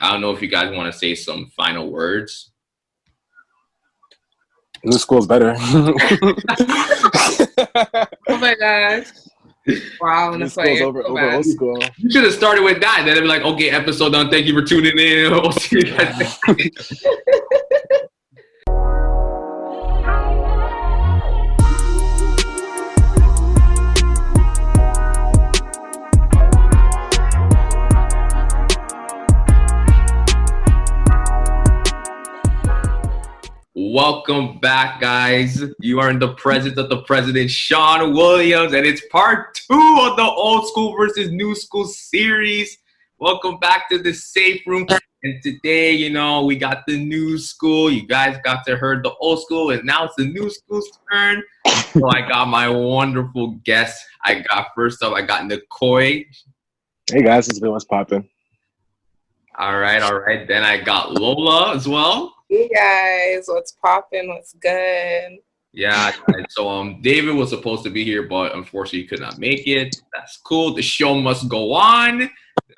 I don't know if you guys want to say some final words. New school's better. Oh my gosh. Wow, New school's over old school. You should have started with that. Then it'd be like, okay, episode done. Thank you for tuning in. We'll see you guys next time. Welcome back, guys. You are in the presence of the president, Sean Williams, and it's part 2 of the old school versus new school series. Welcome back to the safe room. And today, we got the new school. You guys got to hear the old school, and now it's the new school's turn. So I got my wonderful guests. First up, I got Niccoy. Hey guys, what's popping? All right. Then I got Lola as well. Hey guys, what's poppin'? What's good? Yeah, so David was supposed to be here, but unfortunately he could not make it. That's cool. The show must go on.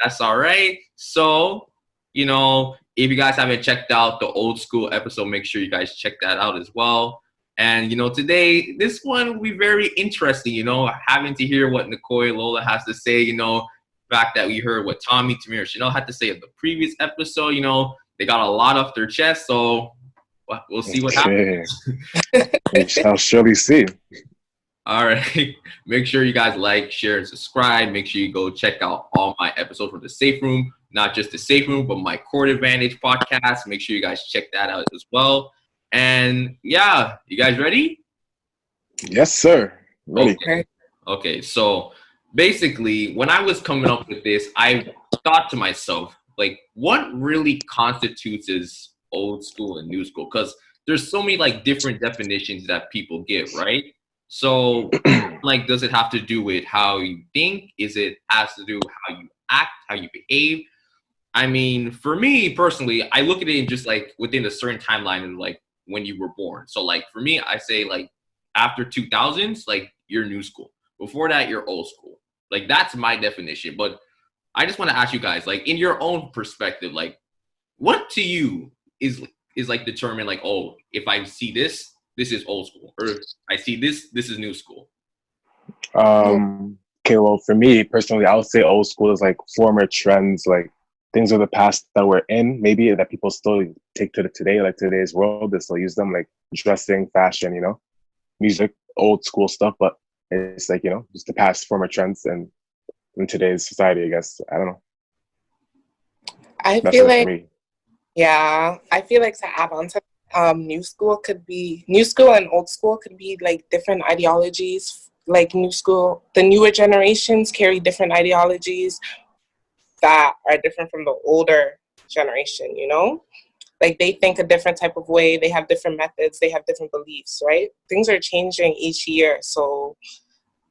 That's all right. So, if you guys haven't checked out the old school episode, make sure you guys check that out as well. And, today, this one will be very interesting, having to hear what Niccoy and Lola has to say, the fact that we heard what Tommy Tamir Chanel had to say of the previous episode, they got a lot off their chest, so we'll see what happens. We shall surely see. All right. Make sure you guys like, share, and subscribe. Make sure you go check out all my episodes from the Safe Room. Not just the Safe Room, but my Court Advantage podcast. Make sure you guys check that out as well. And yeah, you guys ready? Yes, sir. Ready. Okay. So basically, when I was coming up with this, I thought to myself, like, what really constitutes as old school and new school? Because there's so many different definitions that people give, right? So does it have to do with how you think? Is it has to do with how you act, how you behave? I mean, for me personally, I look at it in just within a certain timeline and when you were born. So for me, I say after 2000s, you're new school. Before that, you're old school. That's my definition. But I just want to ask you guys, in your own perspective, what to you is determined if I see this is old school, or if I see this is new school? Okay, well, for me personally, I would say old school is former trends, things of the past that we're in, maybe that people still take to today, today's world, they still use them, dressing, fashion, music, old school stuff, but it's just the past former trends and in today's society, I guess. I don't know. I feel like to add on to new school and old school could be different ideologies. New school, the newer generations carry different ideologies that are different from the older generation, they think a different type of way, they have different methods, they have different beliefs, right? Things are changing each year. So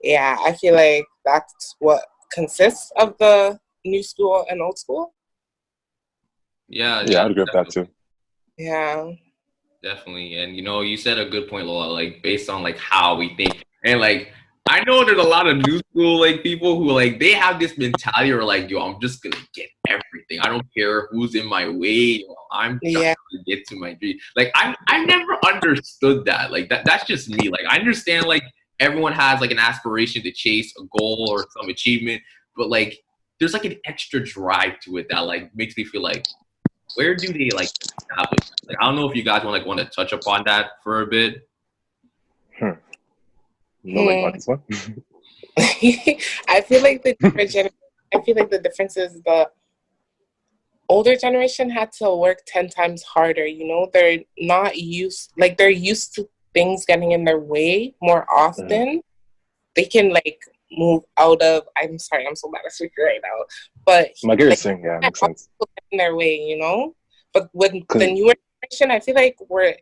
yeah, I feel like that's what consists of the new school and old school. Yeah, I'd agree with that too. Yeah, definitely. And you said a good point, Lola, based on how we think. And I know there's a lot of new school people who they have this mentality or yo, I'm just gonna get everything. I don't care who's in my way. I'm trying to get to my dream. I never understood that. That's just me. I understand everyone has an aspiration to chase a goal or some achievement, but there's an extra drive to it that makes me feel where do they establish? I don't know if you guys want to touch upon that for a bit. No, this one. I feel like the difference is the older generation had to work 10 times harder. They're not used, they're used to things getting in their way more often. They can move out of, I'm sorry, I'm so bad at speaking right now, but you're saying, yeah, makes sense. In their way, but with the newer generation, I feel we're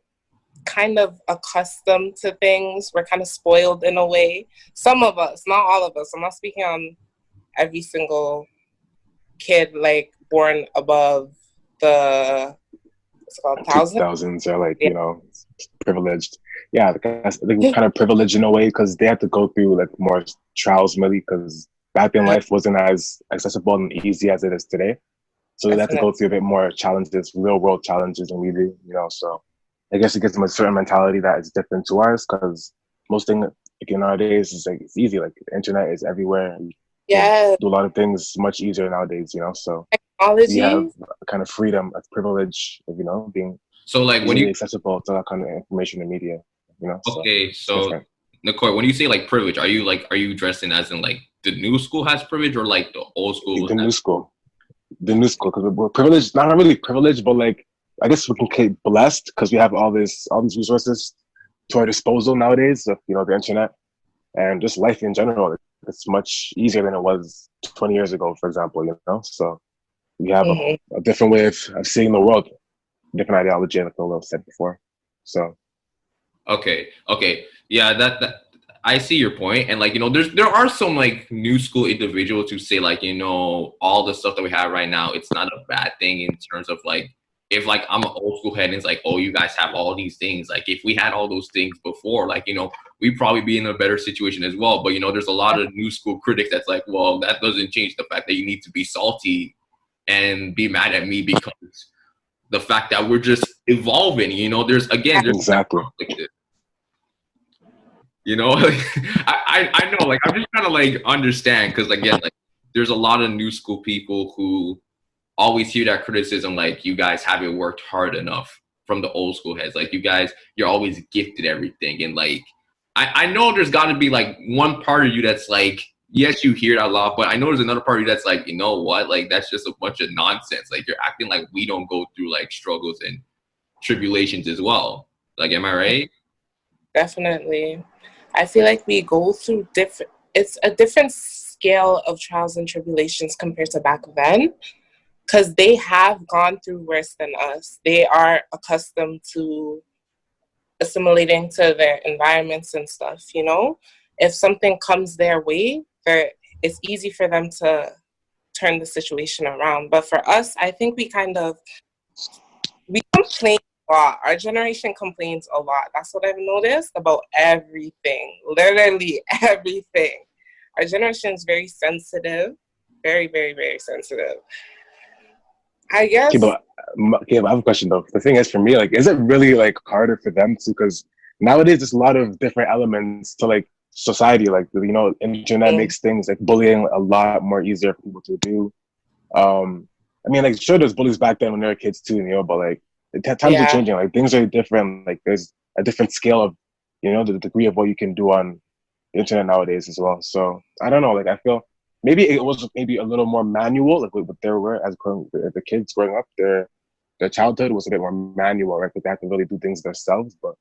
kind of accustomed to things. We're kind of spoiled in a way. Some of us, not all of us. I'm not speaking on every single kid born above the thousands are privileged. Yeah, they're kind of privileged in a way because they had to go through more trials, really, because back then life wasn't as accessible and easy as it is today. So they have to go through a bit more challenges, real world challenges than we do, you know. So I guess it gives them a certain mentality that is different to ours, because most things like nowadays is like it's easy. Like the internet is everywhere. And Yeah. do a lot of things much easier nowadays, you know. So Technology. we have a kind of freedom, a privilege of, you know, being so like when you accessible to that kind of information and media, you know. Okay, so Niccoy, when you say like privilege, are you dressing as in like the new school has privilege or like the old school? The new school, because we're privileged. Not really privileged, but like I guess we can say blessed because we have all these resources to our disposal nowadays. Of, you know, the internet and just life in general. It's much easier than it was 20 years ago, for example. You know, so we have a different way of seeing the world, different ideology, like Lola said before. So. Okay. Yeah, that I see your point. And like, you know, there are some like new school individuals who say like, you know, all the stuff that we have right now, it's not a bad thing in terms of like, if like I'm an old school head and it's like, oh, you guys have all these things. Like if we had all those things before, like, you know, we'd probably be in a better situation as well. But, you know, there's a lot of new school critics that's like, well, that doesn't change the fact that you need to be salty and be mad at me because the fact that we're just evolving, you know, there's Exactly. You know, I know, like I'm just trying to like understand because again, like there's a lot of new school people who always hear that criticism, like you guys haven't worked hard enough from the old school heads. Like you're always gifted everything, and like I know there's got to be like one part of you that's like, yes, you hear that a lot, but I know there's another part of you that's like, you know what, like that's just a bunch of nonsense. Like you're acting like we don't go through like struggles and tribulations as well. Like, am I right? Definitely. I feel like we go through it's a different scale of trials and tribulations compared to back then, because they have gone through worse than us. They are accustomed to assimilating to their environments and stuff, you know? If something comes their way, it's easy for them to turn the situation around. But for us, I think we complain a lot. Our generation complains a lot. That's what I've noticed about everything. Literally everything. Our generation is very sensitive. Very, very, very sensitive. I guess. Okay, I have a question though. The thing is, for me, like, is it really like harder for them to? Because nowadays there's a lot of different elements to like society. Like, you know, internet makes things like bullying a lot more easier for people to do. I mean, like, sure, there's bullies back then when they were kids too, you know, but like times are changing. Like things are different. Like there's a different scale of, you know, the degree of what you can do on the internet nowadays as well. So I don't know. Like I feel maybe it was maybe a little more manual, like what they were as the kids growing up. Their childhood was a bit more manual, right? But they had to really do things themselves. But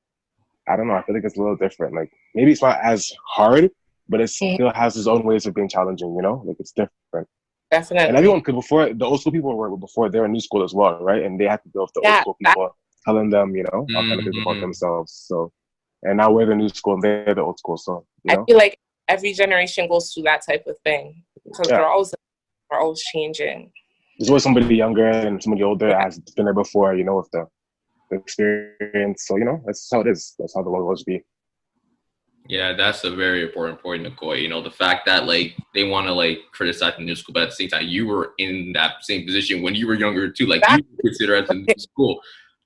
I don't know. I feel like it's a little different. Like maybe it's not as hard, but it still has its own ways of being challenging. You know, like it's different. Definitely. And everyone could before the old school people were before they were in new school as well, right? And they had to deal with the old school people telling them, you know, all kind of things about themselves. So, and now we're the new school and they're the old school. So, you know? I feel like every generation goes through that type of thing because we're always changing. There's always somebody younger and somebody older has been there before, you know, with the experience. So, you know, that's how it is. That's how the world will be. Yeah, that's a very important point, Niccoy. You know, the fact that like they want to like criticize the new school, but at the same time, you were in that same position when you were younger too. Like you consider as a new school,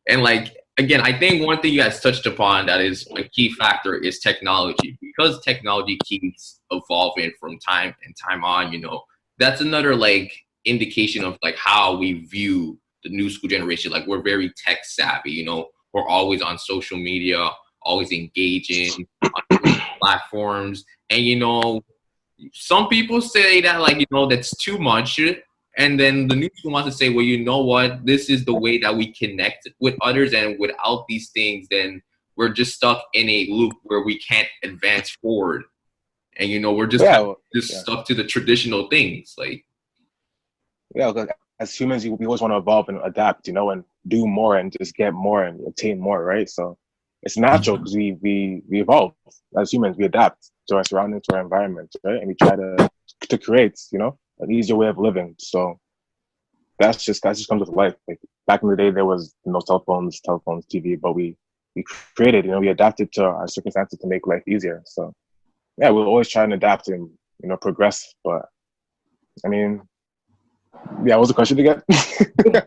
and like again, I think one thing you guys touched upon that is a key factor is technology, because technology keeps evolving from time and time on. You know, that's another like indication of like how we view the new school generation. Like we're very tech savvy. You know, we're always on social media, always engaging on platforms. And, you know, some people say that, like, you know, that's too much. And then the new school wants to say, well, you know what? This is the way that we connect with others. And without these things, then we're just stuck in a loop where we can't advance forward. And, you know, we're just stuck to the traditional things. Like, yeah, as humans, we always want to evolve and adapt, you know, and do more and just get more and obtain more, right? So it's natural because we evolve as humans. We adapt to our surroundings, to our environment, right? And we try to create, you know, an easier way of living. So that just comes with life. Like back in the day, there was no cell phones, TV, but we created, you know, we adapted to our circumstances to make life easier. So yeah, we'll always try and adapt and, you know, progress. But I mean, Yeah, what was the question again?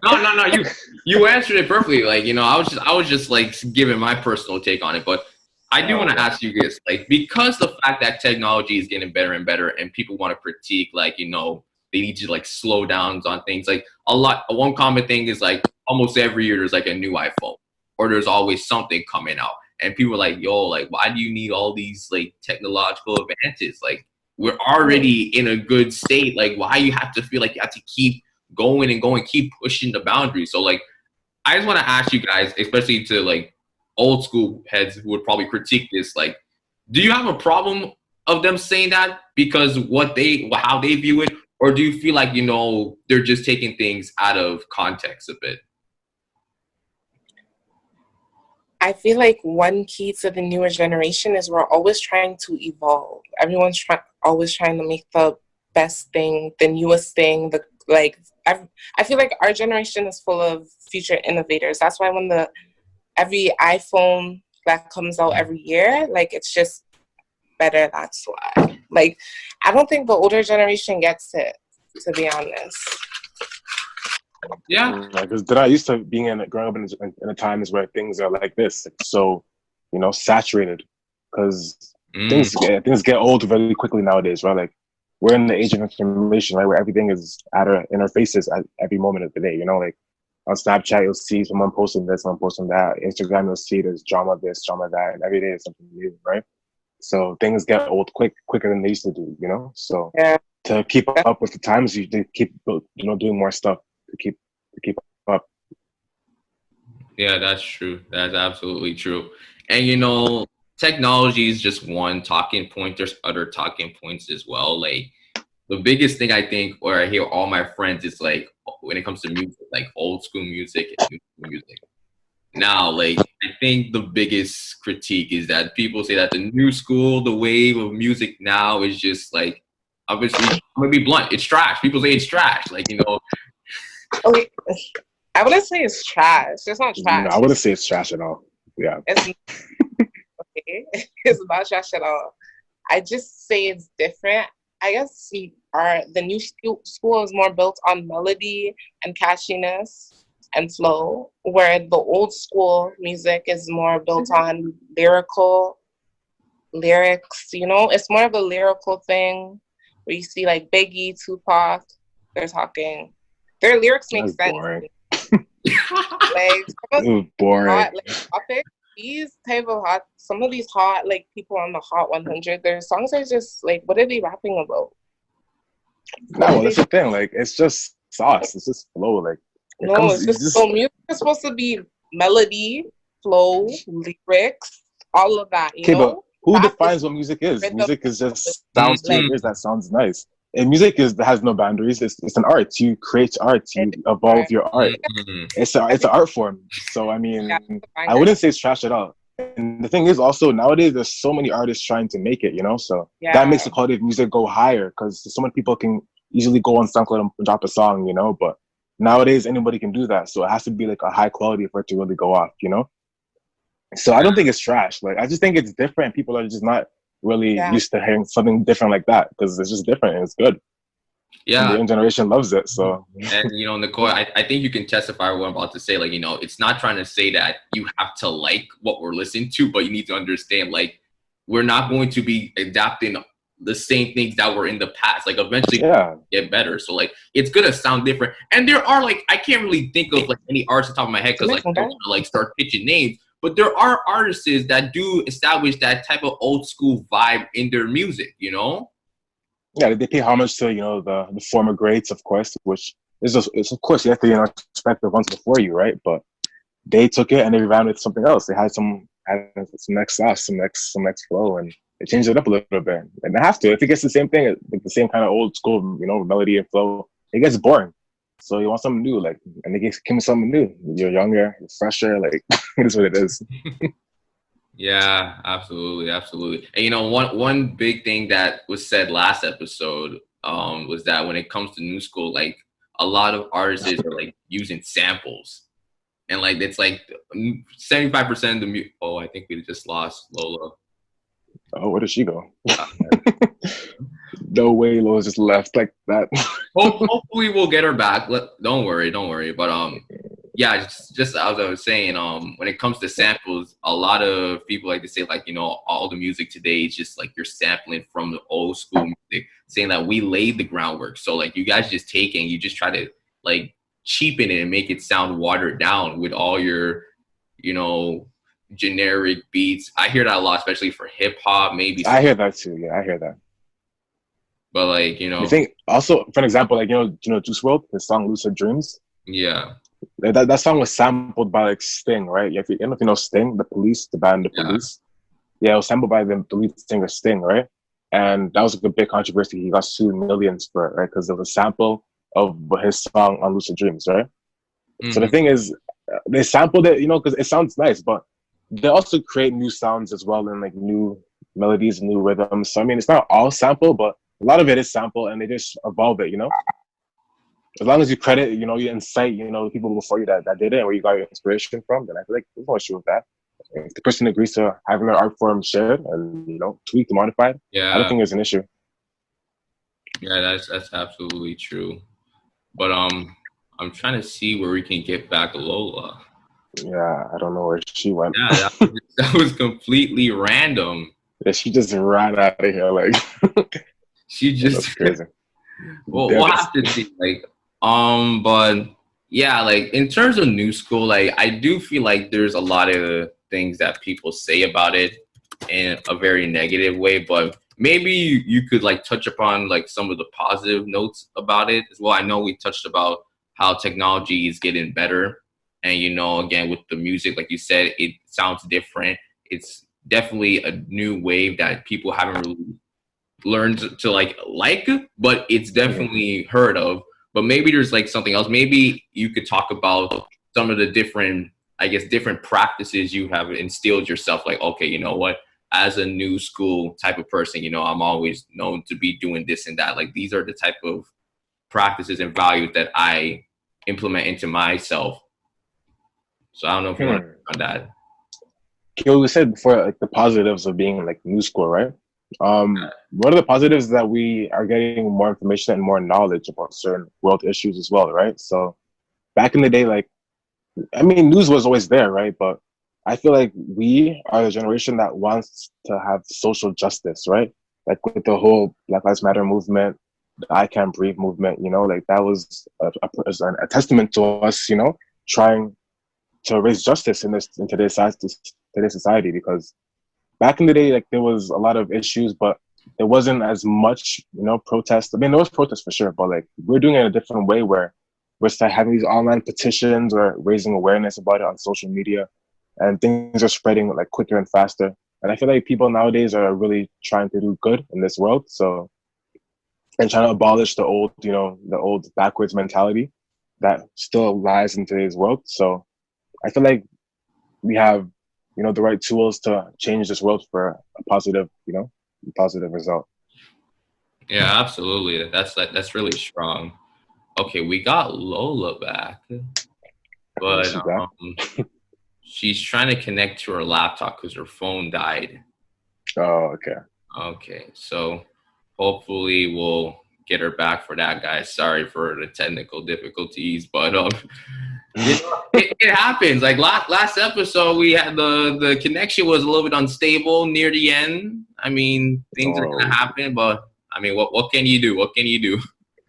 No. You answered it perfectly. Like, I was just like giving my personal take on it. But I do want to ask you this, like, because the fact that technology is getting better and better, and people want to critique, like, they need to like slow down on things. Like one common thing is like almost every year there's like a new iPhone, or there's always something coming out, and people are like, yo, like, why do you need all these like technological advances? Like, we're already in a good state. Like, why you have to feel like you have to keep going and going, keep pushing the boundaries? So like, I just want to ask you guys, especially to like old school heads who would probably critique this, like, do you have a problem of them saying that because how they view it, or do you feel like they're just taking things out of context a bit? I feel like one key to the newer generation is we're always trying to evolve. Everyone's always trying to make the best thing, the newest thing. I feel like our generation is full of future innovators. That's why when every iPhone that comes out every year, like, it's just better. That's why. Like, I don't think the older generation gets it, to be honest. Yeah, because I used to growing up in a time where things are like this, so saturated. Because things get old very quickly nowadays, right? Like, we're in the age of information, right, where everything is in our faces at every moment of the day. Like on Snapchat, you'll see someone posting this, someone posting that. Instagram, you'll see there's drama this, drama that, and every day is something new, right? So things get old quicker than they used to do. So to keep up with the times, you keep doing more stuff to keep up. Yeah, that's true. That's absolutely true. And technology is just one talking point. There's other talking points as well. Like, the biggest thing I think, or I hear all my friends, is like, when it comes to music, like old school music and new school music. Now, like, I think the biggest critique is that people say that the new school, the wave of music now is just like, obviously, I'm gonna be blunt, it's trash. People say it's trash. Like, Okay. I wouldn't say it's trash. It's not trash. I wouldn't say it's trash at all. Yeah. It's okay. It's not trash at all. I just say it's different. I guess the new school is more built on melody and catchiness and flow, where the old school music is more built on lyrics. It's more of a lyrical thing where you see like Biggie, Tupac, their lyrics make sense. Boring. Like, boring. Hot, like, topics, some of these hot, like, people on the Hot 100, their songs are just like, what are they rapping about? No, that's the thing. Like, it's just sauce. It's just flow. Like, it's just so music is supposed to be melody, flow, lyrics, all of that. But who defines what music is? Music is just sounds to your ears that sounds nice. And music has no boundaries. It's an art. You create art. You evolve your art. It's an art form. So I mean, I wouldn't say it's trash at all. And the thing is, also nowadays there's so many artists trying to make it. So that makes the quality of music go higher, because so many people can easily go on SoundCloud and drop a song. But nowadays anybody can do that. So it has to be like a high quality for it to really go off. So I don't think it's trash. Like, I just think it's different. People are just not really used to hearing something different like that, because it's just different and it's good. Yeah, and the young generation loves it. So, and Nicole, I think you can testify what I'm about to say. Like, it's not trying to say that you have to like what we're listening to, but you need to understand, like, we're not going to be adapting the same things that were in the past. Like, eventually get better. So like, it's gonna sound different. And there are, like, I can't really think of like any artists on top of my head, because like I don't want to like start pitching names. But there are artists that do establish that type of old school vibe in their music, Yeah, they pay homage to the former greats, of course, which is of course you have to respect the ones before you, right? But they took it and they revamped it with something else. They had some next sauce, some next flow, and they changed it up a little bit. And they have to. If it gets the same thing, like the same kind of old school, melody and flow, it gets boring. So you want something new, like, and they give me something new. You're younger, you're fresher, like, it is what it is. Yeah, absolutely. And one big thing that was said last episode was that when it comes to new school, like, a lot of artists are like using samples, and like it's like 75% of the I think we just lost Lola. Oh, where did she go? No way, Lola just left like that. Hopefully we'll get her back. Don't worry. But yeah, just as I was saying, when it comes to samples, a lot of people like to say like, all the music today is just like you're sampling from the old school music, saying that we laid the groundwork. So like you guys just take it and you just try to like cheapen it and make it sound watered down with all your, generic beats. I hear that a lot, especially for hip hop. Maybe I hear that too. Yeah, I hear that. But like, You think also, for an example, like Juice WRLD, his song "Lucid Dreams." yeah, that song was sampled by like Sting, right? I don't know if you know Sting, the Police, the band, the Police. Yeah, it was sampled by the lead singer Sting, right? And that was like a big controversy. He got sued millions for it, right? Because it was a sample of his song on "Lucid Dreams," right? Mm-hmm. So the thing is, they sampled it, because it sounds nice, but they also create new sounds as well and like new melodies, new rhythms. So I mean, it's not all sample, but a lot of it is sample, and they just evolve it, As long as you credit, you incite, people before you that did it, and where you got your inspiration from, then I feel like there's no issue with that. If the person agrees to having their art form shared and, tweaked, modified, I don't think there's an issue. Yeah, that's absolutely true. But I'm trying to see where we can get back Lola. Yeah, I don't know where she went. Yeah, that was completely random. Yeah, she just ran out of here, like. She just. That's crazy. Well, we'll have to see, like, but yeah, like in terms of new school, like I do feel like there's a lot of things that people say about it in a very negative way, but maybe you could like touch upon like some of the positive notes about it as well. I know we touched about how technology is getting better, and again with the music, like you said, it sounds different. It's definitely a new wave that people haven't really learned to like, but it's definitely heard of. But maybe there's like something else. Maybe you could talk about some of the different practices you have instilled yourself. Like, okay, you know what? As a new school type of person, I'm always known to be doing this and that. Like, these are the type of practices and values that I implement into myself. So I don't know if you want to talk on that. We said before, like the positives of being like new school, right? One of the positives is that we are getting more information and more knowledge about certain world issues as well, right? So back in the day, like, I mean, news was always there, right? But I feel like we are the generation that wants to have social justice, right? Like with the whole Black Lives Matter movement, the I Can't Breathe movement, like that was a testament to us, trying to raise justice in today's society, because back in the day, like there was a lot of issues, but there wasn't as much, protest. I mean, there was protest for sure, but like we're doing it in a different way where we're having these online petitions or raising awareness about it on social media, and things are spreading like quicker and faster. And I feel like people nowadays are really trying to do good in this world. So, and trying to abolish the old backwards mentality that still lies in today's world. So I feel like we have, the right tools to change this world for a positive, positive result. Yeah, absolutely. That's really strong. Okay, we got Lola back, but she's trying to connect to her laptop because her phone died. Oh, okay. Okay, so hopefully we'll get her back for that, guys. Sorry for the technical difficulties, but it happens. Like last episode, we had the connection was a little bit unstable near the end. I mean, things are gonna happen, but I mean, what can you do? What can you do?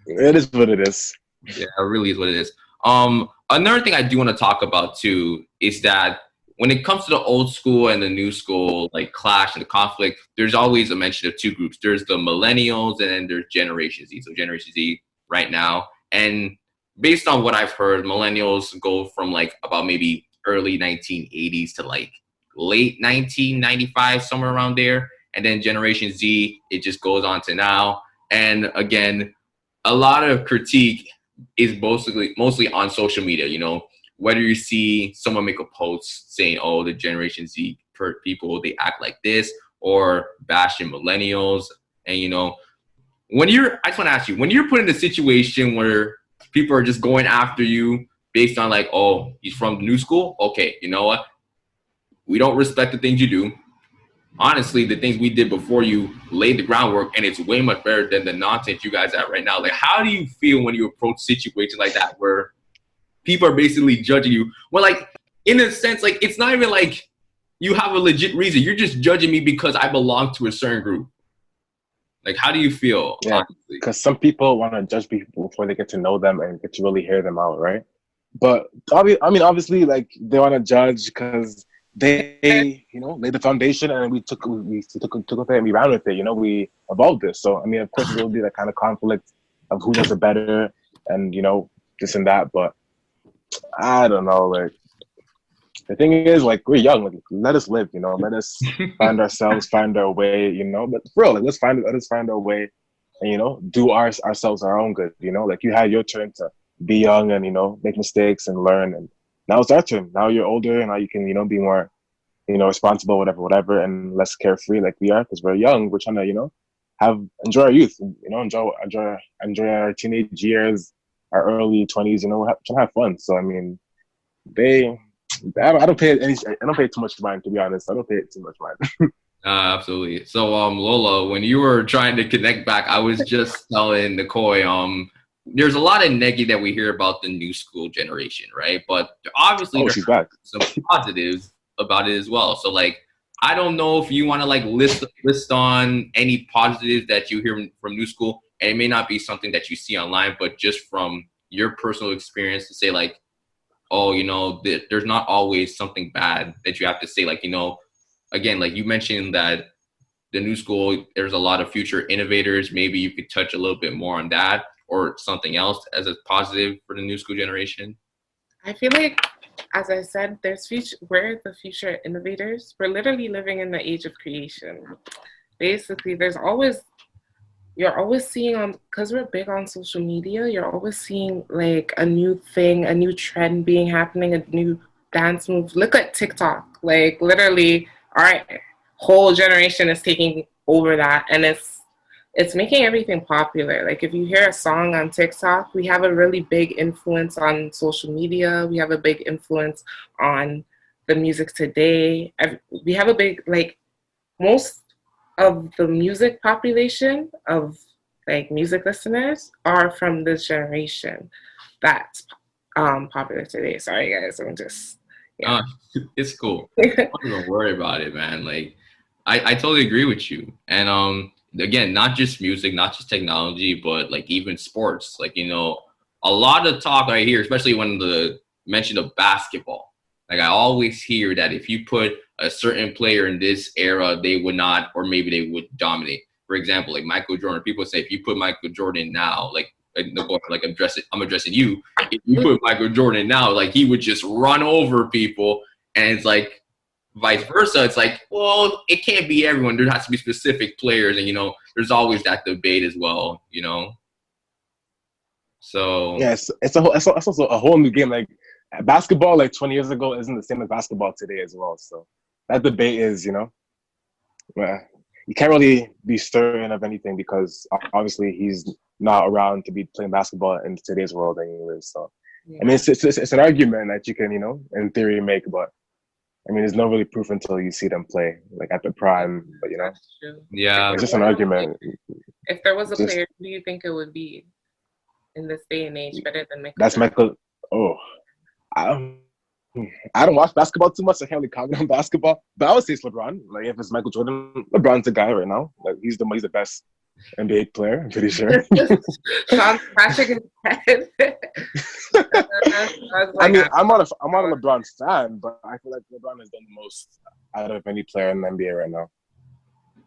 It is what it is. Yeah, it really is what it is. Another thing I do want to talk about too is that when it comes to the old school and the new school, like clash and the conflict, there's always a mention of two groups. There's the millennials and then there's Generation Z. So Generation Z right now. And based on what I've heard, millennials go from like about maybe early 1980s to like late 1995, somewhere around there. And then Generation Z, it just goes on to now. And again, a lot of critique is mostly on social media, whether you see someone make a post saying, oh, the Generation Z people, they act like this, or bashing millennials. And, I just want to ask you, when you're put in a situation where people are just going after you based on like, oh, he's from the new school. Okay, you know what? We don't respect the things you do. honestly, the things we did before you laid the groundwork, and it's way much better than the nonsense you guys have right now. Like, how do you feel when you approach situations like that where people are basically judging you? Well, like, in a sense, like, it's not even like you have a legit reason. You're just judging me because I belong to a certain group. Like, how do you feel? Yeah, because some people want to judge people before they get to know them and get to really hear them out, right? But obviously, like they want to judge because they, laid the foundation, and we took it and we ran with it. We evolved this. So I mean, of course, there will be that kind of conflict of who does it better, and this and that. But I don't know. Like the thing is, like we're young. Like let us live. Let us find ourselves, find our way. But for real, like let us find our way, and do ourselves our own good. Like you had your turn to be young and make mistakes and learn, and now it's our turn. Now you're older and now you can be more responsible, whatever, and less carefree like we are because we're young. We're trying to enjoy our youth, enjoy our teenage years, our early 20s, trying to have fun. So I mean, I don't pay too much mind, to be honest. I don't pay it too much mind. Absolutely. So Lola, when you were trying to connect back, I was just telling Niccoy, there's a lot of negative that we hear about the new school generation, right? But obviously there's some positives about it as well. So like, I don't know if you want to like list on any positives that you hear from new school, and it may not be something that you see online, but just from your personal experience to say like, oh, there's not always something bad that you have to say. Like, again, like you mentioned that the new school, there's a lot of future innovators. Maybe you could touch a little bit more on that, or something else as a positive for the new school generation? I feel like, as I said, we're the future innovators. We're literally living in the age of creation. Basically, you're always seeing because we're big on social media, you're always seeing like a new thing, a new trend being happening, a new dance move. Look at TikTok. Like literally, our whole generation is taking over that, and it's making everything popular. Like if you hear a song on TikTok, we have a really big influence on social media. We have a big influence on the music today. We have a big, like most of the music population of like music listeners are from this generation that's popular today. Sorry guys, I'm just, yeah. It's cool. Don't even worry about it, man. Like I totally agree with you. And again, not just music, not just technology, but like even sports. Like, a lot of talk I hear, especially when the mention of basketball. Like I always hear that if you put a certain player in this era, they would not, or maybe they would dominate. For example, like Michael Jordan. People say if you put Michael Jordan now, like I'm addressing you. If you put Michael Jordan now, like he would just run over people, and it's like vice versa. It's like, well, it can't be everyone. There has to be specific players, and there's always that debate as well. So yes, it's also a whole new game. Like basketball, like 20 years ago, isn't the same as basketball today as well. So that debate is, you can't really be certain of anything because obviously he's not around to be playing basketball in today's world anyway. So yeah. I mean, it's an argument that you can, in theory make, but I mean, there's no really proof until you see them play, like at the prime. But yeah, it's just an argument. If there was a player, who do you think it would be in this day and age better than Michael? That's Michael. Oh, I don't watch basketball too much. I can't really comment on basketball, but I would say it's LeBron. Like if it's Michael Jordan, LeBron's the guy right now. Like he's the best NBA player. I'm pretty sure. Sean Patrick is dead. I mean, I'm not a LeBron fan, but I feel like LeBron has done the most out of any player in the NBA right now.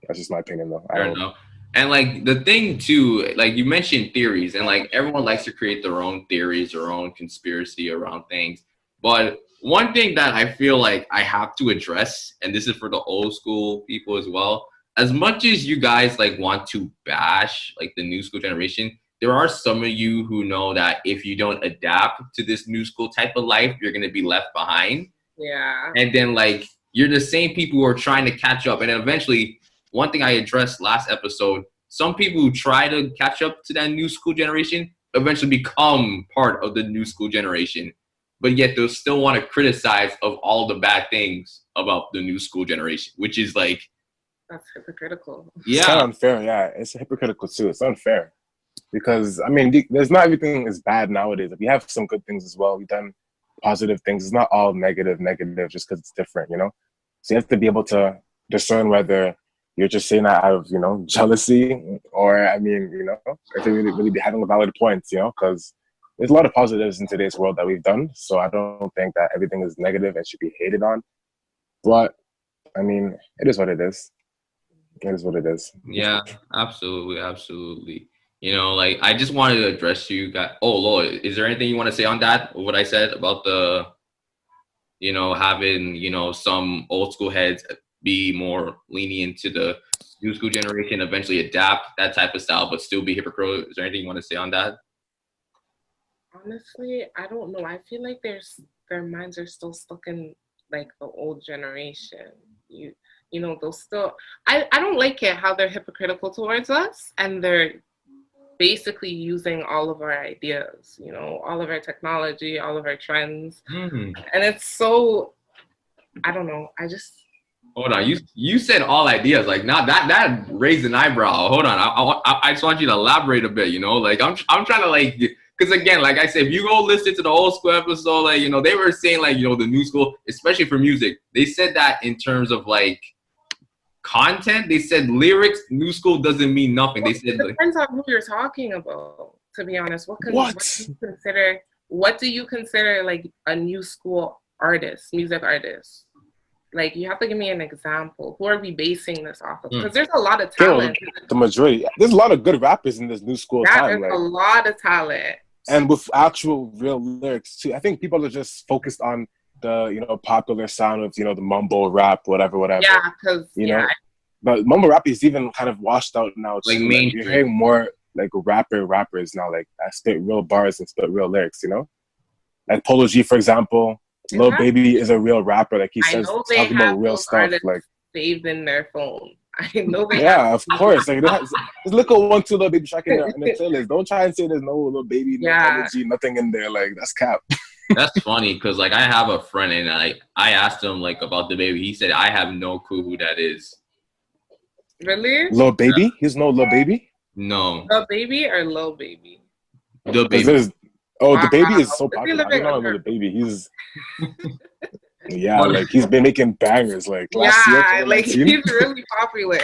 That's just my opinion, though. I don't know. And like the thing too, like you mentioned theories, and like everyone likes to create their own theories, their own conspiracy around things. But one thing that I feel like I have to address, and this is for the old school people as well, as much as you guys like want to bash like the new school generation, there are some of you who know that if you don't adapt to this new school type of life, you're going to be left behind. Yeah. And then like you're the same people who are trying to catch up. And eventually, one thing I addressed last episode, some people who try to catch up to that new school generation eventually become part of the new school generation. But yet they'll still want to criticize of all the bad things about the new school generation, which is like That's hypocritical. It's kind Yeah. of unfair. Yeah, it's hypocritical too. It's unfair because I mean, there's not everything is bad nowadays. We have some good things as well. We've done positive things. It's not all negative just because it's different, you know. So you have to be able to discern whether you're just saying that out of, you know, jealousy, or I mean, you know, if they really be having valid points, you know, because there's a lot of positives in today's world that we've done. So I don't think that everything is negative and should be hated on. But I mean, it is what it is. It is what it is. Yeah, absolutely, absolutely. You know, like I just wanted to address you guys. Oh, Lord, is there anything you want to say on that? What I said about the, you know, having, you know, some old school heads be more lenient to the new school generation, eventually adapt that type of style, but still be hypocritical. Is there anything you want to say on that? Honestly, I don't know. I feel like their minds are still stuck in like the old generation. You know, they'll still. I don't like it how they're hypocritical towards us, and they're basically using all of our ideas. You know, all of our technology, all of our trends, and it's so. I don't know. I just. Hold on, you said all ideas, like not that raised an eyebrow. Hold on, I just want you to elaborate a bit. You know, like I'm trying to like. Because again, like I said, if you go listen to the old school episode, like, you know, they were saying like, you know, the new school, especially for music, they said that in terms of like content, they said lyrics, new school doesn't mean nothing. They said it depends on who you're talking about, to be honest. What do you consider like a new school artist, music artist? Like, you have to give me an example. Who are we basing this off of? Because there's a lot of talent. The majority. There's a lot of good rappers in this new school time. There's a lot of talent. And with actual real lyrics too. I think people are just focused on the, you know, popular sound of, you know, the mumble rap, whatever. Yeah, because, you know, but mumble rap is even kind of washed out now too. Like you're hearing more like rappers now, like that spit real bars and spit real lyrics, you know? Like Polo G, for example. Lil Baby is a real rapper. Like he says, talking about real stuff. Like saved in their phone. I know they of course. Like, just look at 1, 2 Lil Baby track in the playlist. Don't try and say there's no Lil Baby, no energy, nothing in there. Like, that's cap. That's funny because like I have a friend and I asked him like about the baby. He said I have no clue who that is. Really? Lil Baby? Yeah. He's no Lil Baby? No. Lil Baby or Lil Baby? The Baby. The Baby is so popular. I don't know the Baby. He's like he's been making bangers like last year. Like he's really popular.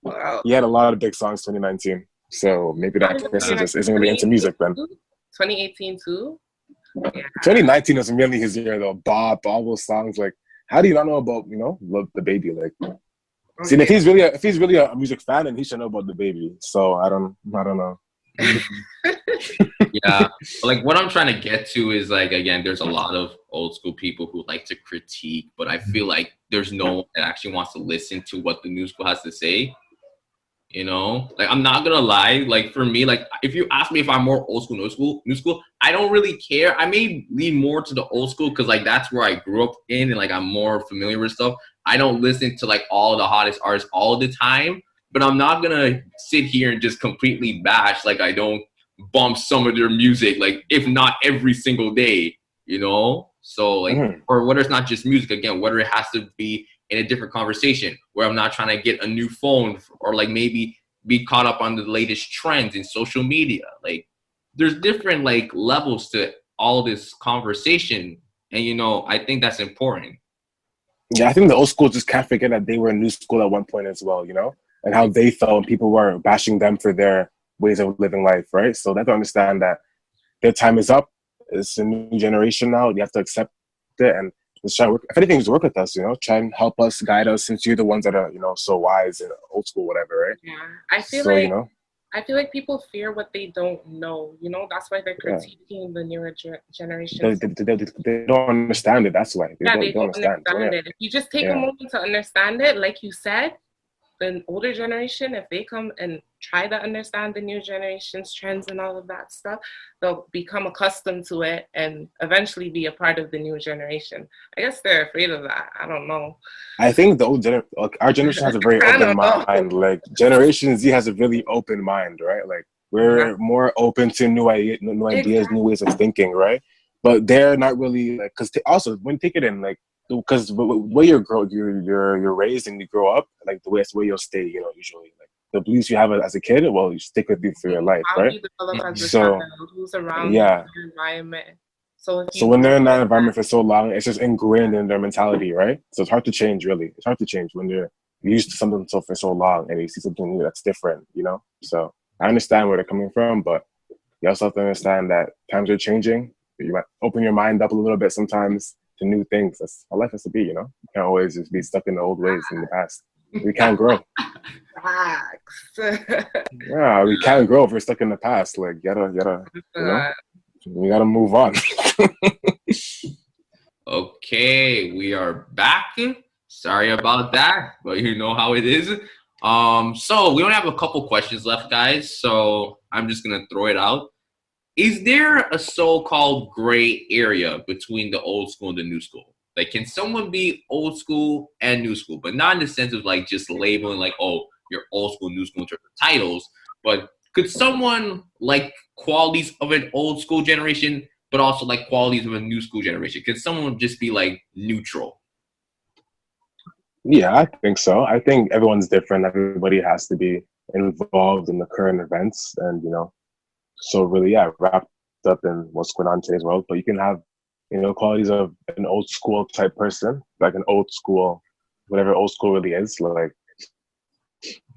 Wow. He had a lot of big songs 2019. So maybe that person just isn't really into music then. 2018 too? Yeah. 2019 was really his year though. Bob, all those songs. Like, how do you not know about, you know, Love the Baby? Like, see, if he's really a music fan, then he should know about the Baby. So I don't know. Yeah, like what I'm trying to get to is like, again, there's a lot of old school people who like to critique, but I feel like there's no one that actually wants to listen to what the new school has to say. You know, like I'm not gonna lie, like for me, like if you ask me if I'm more old school, new school, I don't really care. I may lean more to the old school because like that's where I grew up in and like I'm more familiar with stuff. I don't listen to like all the hottest artists all the time, but I'm not gonna sit here and just completely bash like I don't bump some of their music, like if not every single day, you know? So like, or whether it's not just music, again, whether it has to be in a different conversation where I'm not trying to get a new phone or like maybe be caught up on the latest trends in social media. Like there's different like levels to all this conversation. And, you know, I think that's important. Yeah, I think the old school just can't forget that they were new school at one point as well, you know, and how they felt and people were bashing them for their ways of living life, right? So they have to understand that their time is up. It's a new generation now. You have to accept it and just try to work. If anything, just work with us, you know, try and help us, guide us, since you're the ones that are, you know, so wise and old school, whatever, right? Yeah, I feel like people fear what they don't know. You know, that's why they're critiquing the newer generation. They don't understand it. That's why. They don't understand it. If you just take a moment to understand it, like you said, the older generation, if they come and try to understand the new generation's trends and all of that stuff, they'll become accustomed to it and eventually be a part of the new generation. I guess they're afraid of that. I don't know. I think our generation has a very open mind. Like Generation Z has a really open mind, right? Like we're more open to new ideas, new ways of thinking, right? But they're not really like, because also when you take it in, like because where you're raised and you grow up, like that's the way you'll stay. Usually, like the beliefs you have as a kid, well, you stick with you for your life, How right? you develop as a So child, who's around you, yeah, your environment. So if so you when they're in that grow up environment for so long, it's just ingrained in their mentality, right? So it's hard to change, really. It's hard to change when you're used to something for so long and you see something new that's different. So I understand where they're coming from, but you also have to understand that times are changing. You might open your mind up a little bit sometimes to new things. That's how life has to be. You can't always just be stuck in the old ways in the past. We can't grow. facts. Yeah, we can't grow if we're stuck in the past. Like, we gotta move on. Okay, we are back. Sorry about that, but you know how it is. So we only have a couple questions left, guys. So I'm just gonna throw it out. Is there a so-called gray area between the old school and the new school? Like, can someone be old school and new school, but not in the sense of like just labeling like, oh, you're old school, new school in terms of titles, but could someone like qualities of an old school generation, but also like qualities of a new school generation? Could someone just be like neutral? Yeah, I think so. I think everyone's different. Everybody has to be involved in the current events and, so really, yeah, wrapped up in what's going on in today's world. But you can have, qualities of an old school type person, like an old school, whatever old school really is, like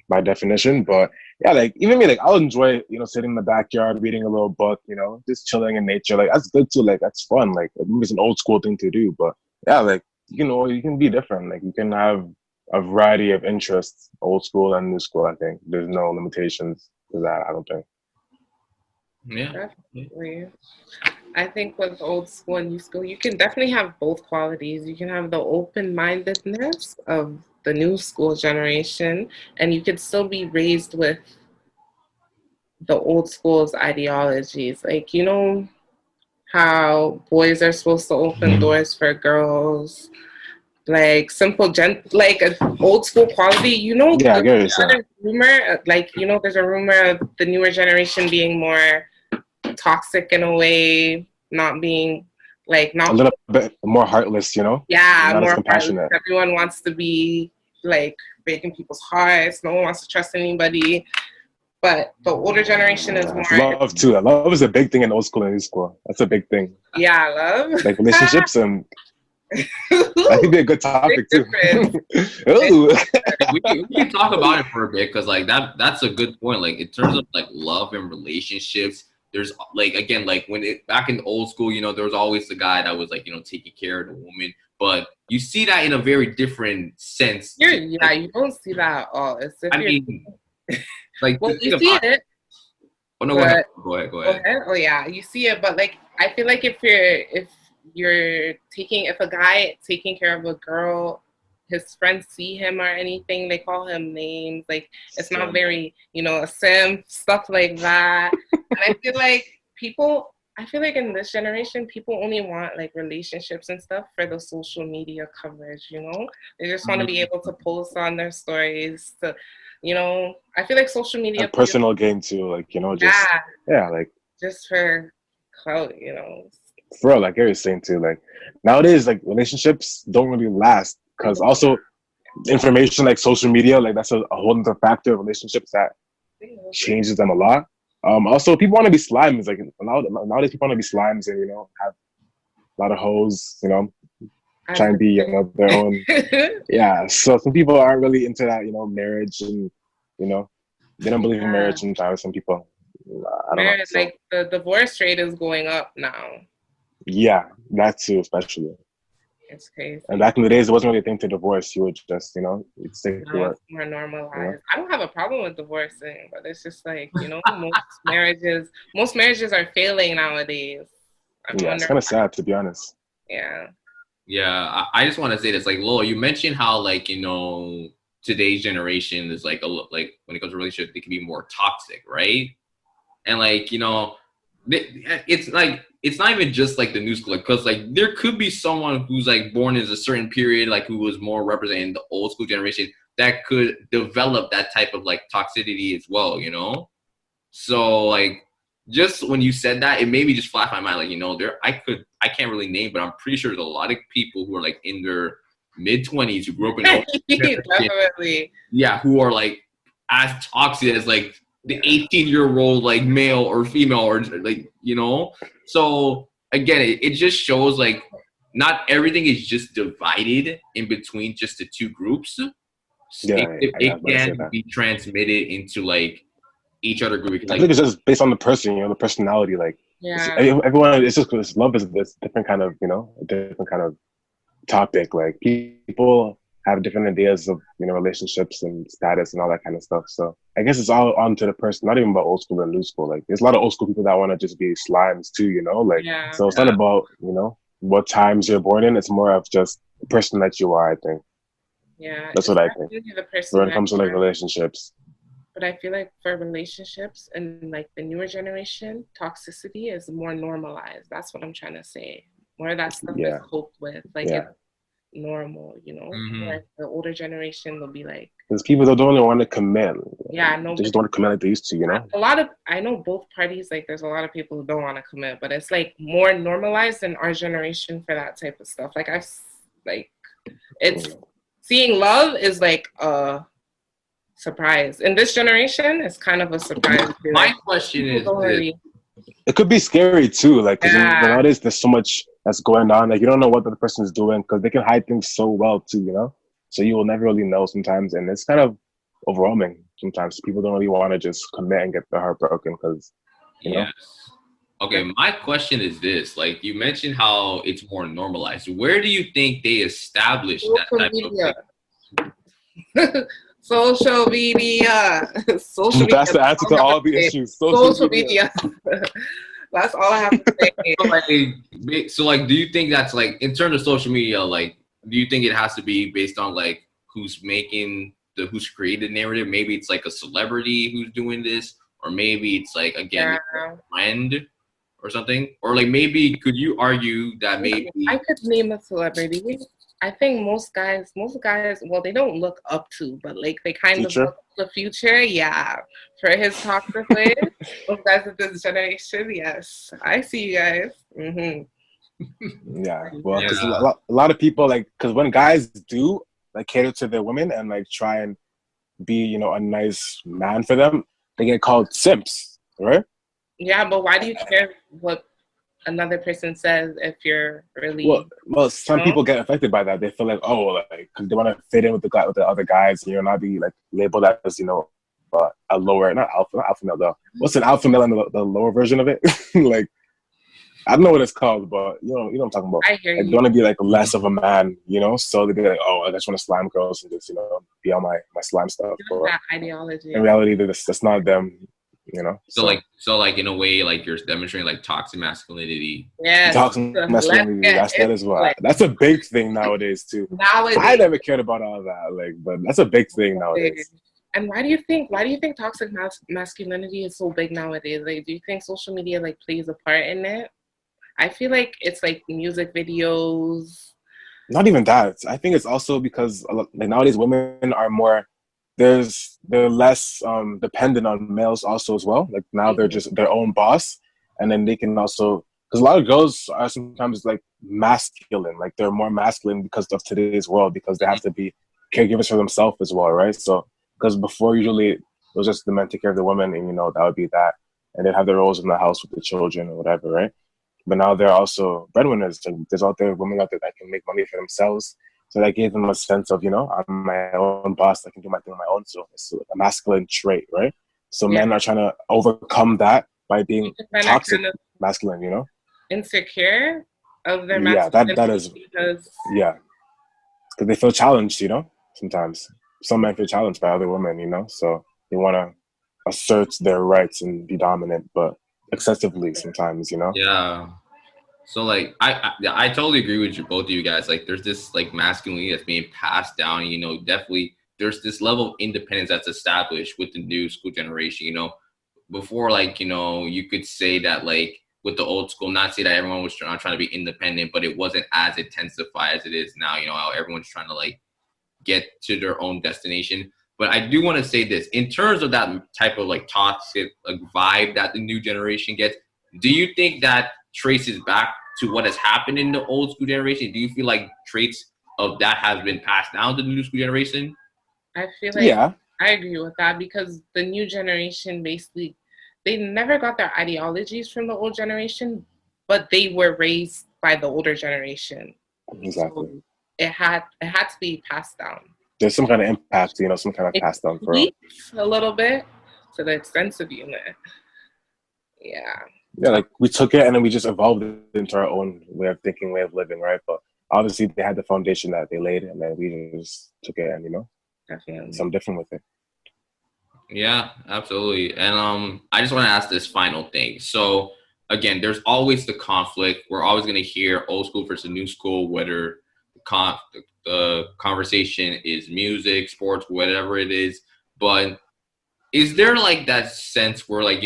by definition. But yeah, like even me, like I'll enjoy, sitting in the backyard, reading a little book, just chilling in nature. Like that's good too. Like that's fun. Like it's an old school thing to do. But yeah, like, you can be different. Like you can have a variety of interests, old school and new school. I think there's no limitations to that. I don't think. Yeah. Definitely. I think with old school and new school, you can definitely have both qualities. You can have the open-mindedness of the new school generation, and you could still be raised with the old school's ideologies. Like, how boys are supposed to open doors for girls, like like an old school quality. Yeah, I get it. Other rumor, like, there's a rumor of the newer generation being more toxic in a way, not being like not a little bit more heartless, yeah, not as more compassionate. heartless. Everyone wants to be like breaking people's hearts. No one wants to trust anybody. But the older generation is more love too. Love is a big thing in old school and new school. That's a big thing. Yeah, love. Like relationships and that could be a good topic too. we can talk about it for a bit because like that's a good point. Like in terms of like love and relationships, there's like again like back in the old school, there was always the guy that was like taking care of the woman, but you see that in a very different sense. You don't see that at all. Like well, you see it. Oh no, go ahead. Oh yeah, you see it, but like I feel like if a guy taking care of a girl, his friends see him or anything, they call him names. Like it's not very, a simp, stuff like that. And I feel like in this generation, people only want like relationships and stuff for the social media coverage. They just want to be able to post on their stories to. I feel like social media and personal gain too, like like just for clout, For real, like Gary's saying too, like nowadays, like relationships don't really last because also information like social media, like that's a whole other factor of relationships that changes them a lot. Also, people want to be slimes, like nowadays people want to be slimes and have a lot of hoes, try and be their own. Yeah, so some people aren't really into that, marriage and they don't believe in marriage and some people. I don't know. So. Like the divorce rate is going up now. Yeah, that too, especially. It's crazy. And back in the days, it wasn't really a thing to divorce. You would just, you'd stick to it. It's more normalized. I don't have a problem with divorcing, but it's just like, most marriages are failing nowadays. It's kind of sad, to be honest. Yeah. Yeah, I just want to say this. Like, Lola, you mentioned how, like, today's generation is like, like when it comes to relationships, they can be more toxic, right? And like, it's like, it's not even just like the new school, like, because like there could be someone who's like born in a certain period, like who was more representing the old school generation that could develop that type of like toxicity as well, So like, just when you said that, it made me just flash my mind. Like, you know, I can't really name, but I'm pretty sure there's a lot of people who are like in their mid-20s who grew up in definitely, yeah, who are like as toxic as like the 18-year-old like male or female or like, you know. So again, it just shows like not everything is just divided in between just the two groups. It can be transmitted into like each other group. I think it's just based on the person, you know, the personality. Like, everyone, it's just because love is this different kind of, you know, a different kind of topic. Like, people have different ideas of, you know, relationships and status and all that kind of stuff. So I guess it's all onto the person, not even about old school and new school. Like, there's a lot of old school people that want to just be slimes too, you know? Like, so it's not about, you know, what times you're born in. It's more of just the person that you are, I think. Yeah. That's what I think. When it comes to like relationships. But I feel like for relationships and like the newer generation, toxicity is more normalized. That's what I'm trying to say. More of that stuff is coped with. Like, it's normal, you know? Like the older generation will be like, because people don't really want to commit. Yeah, no, they just don't want to commit like they used to, you know. I know both parties. Like, there's a lot of people who don't want to commit, but it's like more normalized in our generation for that type of stuff. Like, it's seeing love is like a surprise. In this generation, it's kind of a surprise. My question is, it could be scary too. Like, because nowadays there's so much that's going on. Like, you don't know what the other person is doing because they can hide things so well too, you know. So you will never really know sometimes, and it's kind of overwhelming sometimes. People don't really want to just commit and get their heart broken because, you know. Okay, my question is this: like, you mentioned how it's more normalized. Where do you think they established that type of thing? Social media. Social media. That's the answer to all the issues. Social media. That's all I have to say. So, like, do you think that's like, in terms of social media, like, do you think it has to be based on like who's created the narrative? Maybe it's like a celebrity who's doing this, or maybe it's like, again, a friend or something, or like maybe could you argue that maybe I could name a celebrity. I think most guys, well, they don't look up to, but like they kind of look to the future. Yeah, for his toxic ways. Most guys of this generation, yes, I see you guys. Yeah, well, because a lot of people, like, because when guys do like cater to their women and like try and be, you know, a nice man for them, they get called simps, right? Yeah, but why do you care what another person says if you're really? Well, some people get affected by that. They feel like, oh, like, cause they want to fit in with the other guys, and you're not be like labeled as, you know, a lower, not alpha male though. What's an alpha male in the lower version of it? Like, I don't know what it's called, but you know what I'm talking about. I hear you. They want to be like less of a man, you know. So they be like, oh, I just want to slime girls and just, you know, be on my slime stuff. That ideology. In reality, that's not them, you know. So like in a way, like you're demonstrating like toxic masculinity. Yeah, toxic masculinity. That as well. That's a big thing nowadays too. I never cared about all that, like, but that's a big thing nowadays. And why do you think toxic masculinity is so big nowadays? Like, do you think social media like plays a part in it? I feel like it's like music videos. Not even that. I think it's also because like nowadays women are more, they're less dependent on males also as well. Like now they're just their own boss, and then they can also, because a lot of girls are sometimes like masculine, like they're more masculine because of today's world, because they have to be caregivers for themselves as well, right? So because before usually it was just the men take care of the women, and you know that would be that, and they'd have their roles in the house with the children or whatever, right? But now they're also breadwinners. There's out there women out there that can make money for themselves. So that gave them a sense of, you know, I'm my own boss. I can do my thing on my own. So it's a masculine trait, right? So men are trying to overcome that by being toxic masculine, you know? Insecure of their masculinity. Yeah, that is. Because they feel challenged, you know, sometimes. Some men feel challenged by other women, you know? So they want to assert their rights and be dominant, but excessively sometimes, you know. So like I totally agree with you, both of you guys. Like there's this like masculinity that's being passed down, and, you know, definitely there's this level of independence that's established with the new school generation. You know, before, like, you know, you could say that like with the old school, not say that everyone was trying to be independent, but it wasn't as intensified as it is now. You know, how everyone's trying to like get to their own destination. But I do want to say this in terms of that type of like toxic like vibe that the new generation gets. Do you think that traces back to what has happened in the old school generation? Do you feel like traits of that has been passed down to the new school generation? I feel like I agree with that because the new generation basically, they never got their ideologies from the old generation, but they were raised by the older generation. Exactly. So it had to be passed down. There's some kind of impact, some kind of passed down for a little bit to the extensive unit. Yeah. Yeah, like we took it and then we just evolved it into our own way of thinking, way of living, right? But obviously they had the foundation that they laid, and then we just took it and definitely something different with it. Yeah, absolutely. And I just want to ask this final thing. So again, there's always the conflict. We're always going to hear old school versus new school, whether the conversation is music, sports, whatever it is. But is there like that sense where like,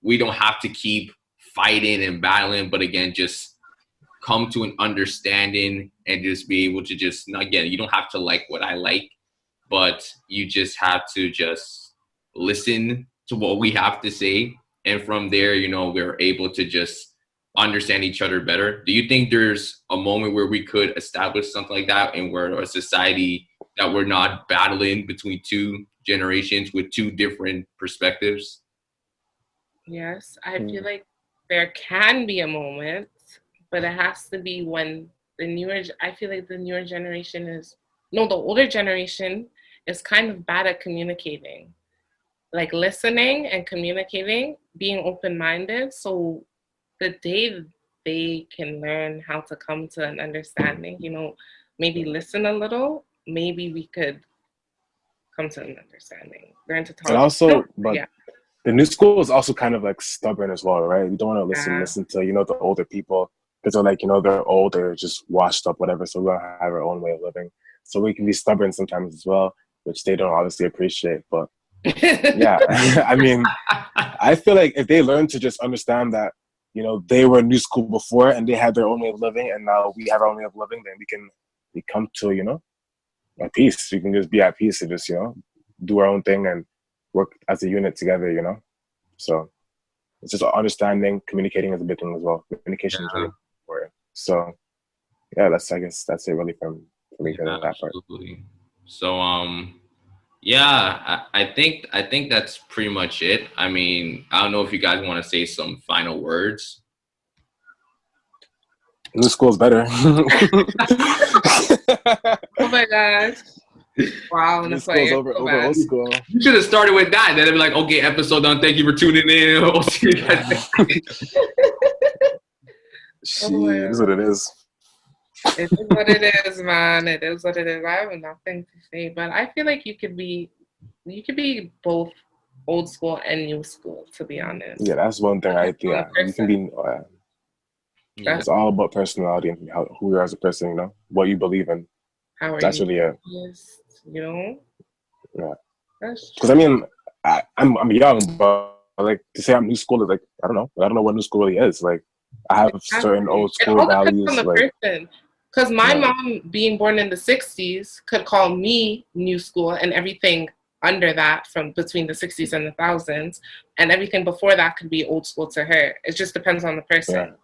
we don't have to keep fighting and battling, but again, just come to an understanding and just be able to just, again, you don't have to like what I like, but you just have to just listen to what we have to say. And from there, we're able to just understand each other better. Do you think there's a moment where we could establish something like that and we're a society that we're not battling between two generations with two different perspectives? Yes, I feel like there can be a moment, but it has to be when I feel like the older generation is kind of bad at communicating. Like listening and communicating, being open-minded. So the day they can learn how to come to an understanding, maybe listen a little, maybe we could come to an understanding. Learn to talk. And also, the new school is also kind of like stubborn as well, right? We don't want to listen to, the older people because they're like, they're old, they're just washed up, whatever. So we don't have our own way of living. So we can be stubborn sometimes as well, which they don't obviously appreciate. But yeah, I mean, I feel like if they learn to just understand that, they were new school before and they had their own way of living and now we have our own way of living, then we come to, at peace. We can just be at peace and just, do our own thing and work as a unit together, So it's just understanding, communicating is a big thing as well. Communication is really important. So yeah, I guess that's it really from me for that part. Absolutely. So yeah, I think that's pretty much it. I mean, I don't know if you guys want to say some final words. New school's better. Oh my gosh. Wow, New school's over old school. You should have started with that. Then it'd be like, okay, episode done. Thank you for tuning in. We'll see you guys next time. It is what it is. It is what it is, man. It is what it is. I have nothing to say, but I feel like you could be both old school and new school, to be honest. Yeah, that's one thing I think. You can be. It's all about personality and who you are as a person. What you believe in. That's really it. Yeah. Because I mean, I'm young, but like to say I'm new school is like I don't know what new school really is. Like I have certain old school values. On the person. Because my mom, being born in the 60s, could call me new school and everything under that from between the 60s and the thousands, and everything before that could be old school to her. It just depends on the person.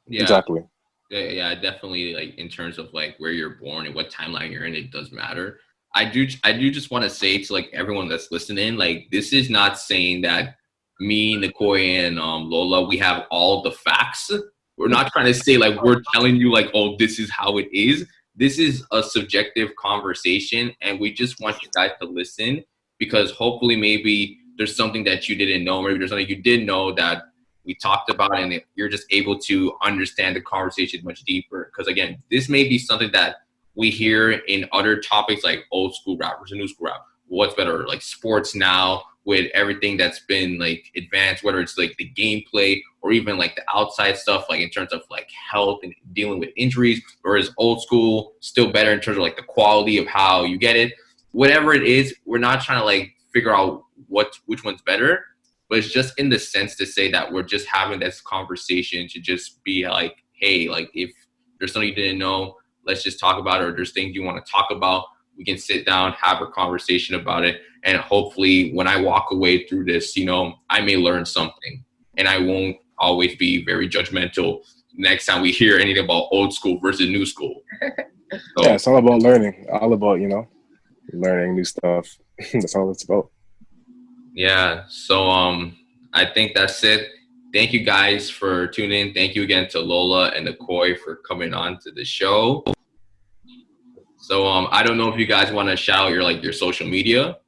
Yeah. Exactly. Yeah, definitely. Like in terms of like where you're born and what timeline you're in, it does matter. I do just want to say to like everyone that's listening, like this is not saying that me, Niccoy, and Lola, we have all the facts. We're not trying to say like we're telling you like, oh, this is how it is. This is a subjective conversation, and we just want you guys to listen because hopefully maybe there's something that you didn't know, maybe there's something you did know that we talked about, and you're just able to understand the conversation much deeper. Because again, this may be something that we hear in other topics like old school rap versus new school rap. What's better, like sports now with everything that's been like advanced, whether it's like the gameplay or even like the outside stuff, like in terms of like health and dealing with injuries, or is old school still better in terms of like the quality of how you get it? Whatever it is, we're not trying to like figure out which one's better. But it's just in the sense to say that we're just having this conversation to just be like, hey, like if there's something you didn't know, let's just talk about it. Or there's things you want to talk about, we can sit down, have a conversation about it. And hopefully when I walk away through this, you know, I may learn something and I won't always be very judgmental next time we hear anything about old school versus new school. So, yeah, it's all about learning. All about, you know, learning new stuff. That's all it's about. Yeah. So I think that's it. Thank you guys for tuning in. Thank you again to Lola and Niccoy for coming on to the show. So I don't know if you guys want to shout out your social media.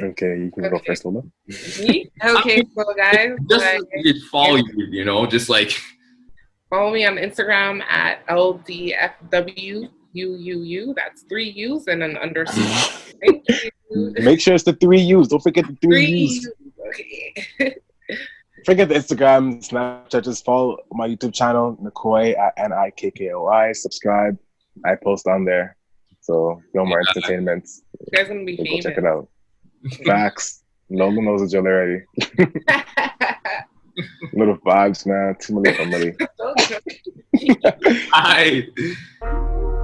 Okay, you can go first, Lola. Okay, so guys, Just follow you, you know, just like follow me on Instagram at LDFWUUU. That's 3 U's and an underscore. Thank you. Make sure it's the 3 U's. Don't forget the 3 U's. Okay. Forget the Instagram, Snapchat. Just follow my YouTube channel, Niccoy at NIKKOI. Subscribe. I post on there. So no more entertainment. You guys gonna be famous. Go check it out. Facts. Lola knows the drill already. Little vibes, man. 2 million for Millie. Hi.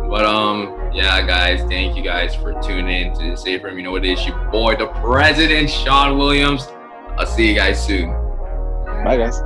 But yeah, guys, thank you guys for tuning in to Safe Room. You know what it is, your boy, the president, Sean Williams. I'll see you guys soon. Bye, guys.